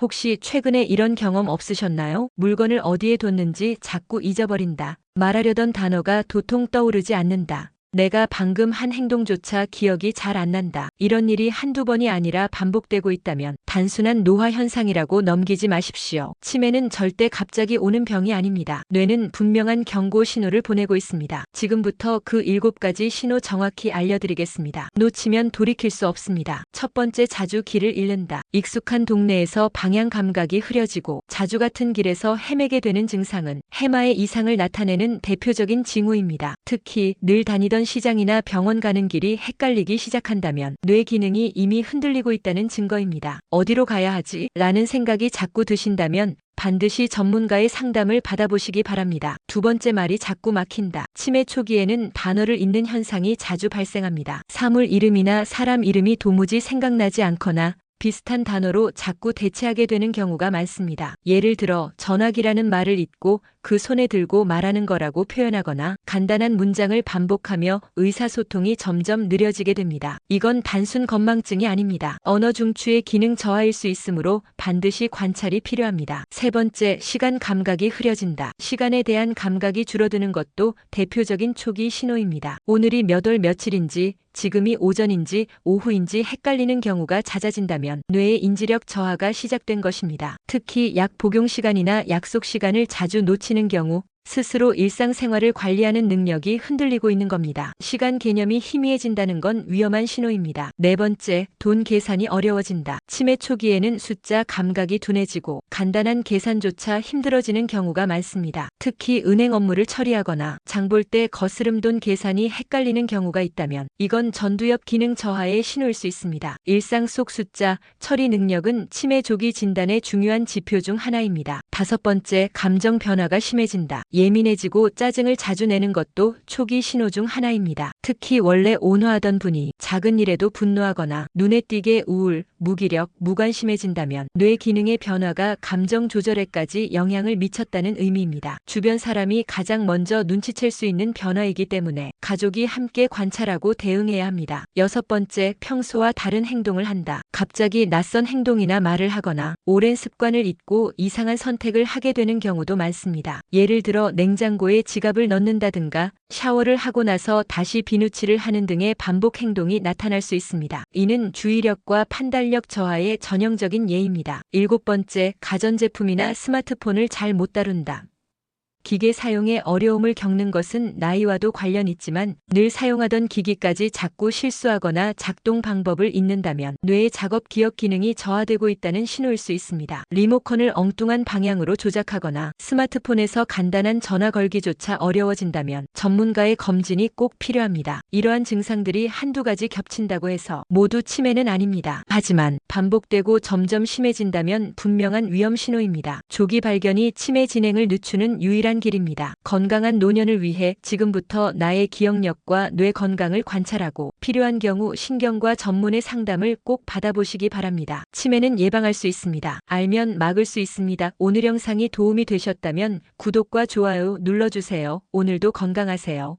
혹시 최근에 이런 경험 없으셨나요? 물건을 어디에 뒀는지 자꾸 잊어버린다. 말하려던 단어가 도통 떠오르지 않는다. 내가 방금 한 행동조차 기억이 잘 안 난다. 이런 일이 한두 번이 아니라 반복되고 있다면 단순한 노화 현상이라고 넘기지 마십시오. 치매는 절대 갑자기 오는 병이 아닙니다. 뇌는 분명한 경고 신호를 보내고 있습니다. 지금부터 그 7가지 신호 정확히 알려드리겠습니다. 놓치면 돌이킬 수 없습니다. 첫 번째, 자주 길을 잃는다. 익숙한 동네에서 방향 감각이 흐려지고 자주 같은 길에서 헤매게 되는 증상은 해마의 이상을 나타내는 대표적인 징후입니다. 특히 늘 다니던 시장이나 병원 가는 길이 헷갈리기 시작한다면 뇌 기능이 이미 흔들리고 있다는 증거입니다. 어디로 가야 하지? 라는 생각이 자꾸 드신다면 반드시 전문가의 상담을 받아보시기 바랍니다. 두 번째, 말이 자꾸 막힌다. 치매 초기에는 단어를 잊는 현상이 자주 발생합니다. 사물 이름이나 사람 이름이 도무지 생각나지 않거나 비슷한 단어로 자꾸 대체하게 되는 경우가 많습니다. 예를 들어 전화기라는 말을 잊고 그 손에 들고 말하는 거라고 표현하거나 간단한 문장을 반복하며 의사소통이 점점 느려지게 됩니다. 이건 단순 건망증이 아닙니다. 언어 중추의 기능 저하일 수 있으므로 반드시 관찰이 필요합니다. 세 번째, 시간 감각이 흐려진다. 시간에 대한 감각이 줄어드는 것도 대표적인 초기 신호입니다. 오늘이 몇 월 며칠인지, 지금이 오전인지 오후인지 헷갈리는 경우가 잦아진다면 뇌의 인지력 저하가 시작된 것입니다. 특히 약 복용 시간이나 약속 시간을 자주 놓치는 경우 스스로 일상생활을 관리하는 능력이 흔들리고 있는 겁니다. 시간 개념이 희미해진다는 건 위험한 신호입니다. 네 번째, 돈 계산이 어려워진다. 치매 초기에는 숫자 감각이 둔해지고 간단한 계산조차 힘들어지는 경우가 많습니다. 특히 은행 업무를 처리하거나 장볼 때 거스름 돈 계산이 헷갈리는 경우가 있다면 이건 전두엽 기능 저하의 신호일 수 있습니다. 일상 속 숫자 처리 능력은 치매 조기 진단의 중요한 지표 중 하나입니다. 다섯 번째, 감정 변화가 심해진다. 예민해지고 짜증을 자주 내는 것도 초기 신호 중 하나입니다. 특히 원래 온화하던 분이 작은 일에도 분노하거나 눈에 띄게 우울, 무기력, 무관심해진다면 뇌 기능의 변화가 감정 조절에까지 영향을 미쳤다는 의미입니다. 주변 사람이 가장 먼저 눈치챌 수 있는 변화이기 때문에 가족이 함께 관찰하고 대응해야 합니다. 여섯 번째, 평소와 다른 행동을 한다. 갑자기 낯선 행동이나 말을 하거나 오랜 습관을 잊고 이상한 선택을 하게 되는 경우도 많습니다. 예를 들어 냉장고에 지갑을 넣는다든가 샤워를 하고 나서 다시 비누칠을 하는 등의 반복 행동이 나타날 수 있습니다. 이는 주의력과 판단력 저하의 전형적인 예입니다. 일곱 번째, 가전제품이나 스마트폰을 잘 못 다룬다. 기계 사용에 어려움을 겪는 것은 나이와도 관련 있지만 늘 사용하던 기기까지 자꾸 실수하거나 작동 방법을 잊는다면 뇌의 작업 기억 기능이 저하되고 있다는 신호일 수 있습니다. 리모컨을 엉뚱한 방향으로 조작하거나 스마트폰에서 간단한 전화 걸기조차 어려워진다면 전문가의 검진이 꼭 필요합니다. 이러한 증상들이 한두 가지 겹친다고 해서 모두 치매는 아닙니다. 하지만 반복되고 점점 심해진다면 분명한 위험 신호입니다. 조기 발견이 치매 진행을 늦추는 유일한 길입니다. 건강한 노년을 위해 지금부터 나의 기억력과 뇌 건강을 관찰하고 필요한 경우 신경과 전문의 상담을 꼭 받아보시기 바랍니다. 치매는 예방할 수 있습니다. 알면 막을 수 있습니다. 오늘 영상이 도움이 되셨다면 구독과 좋아요 눌러주세요. 오늘도 건강하세요.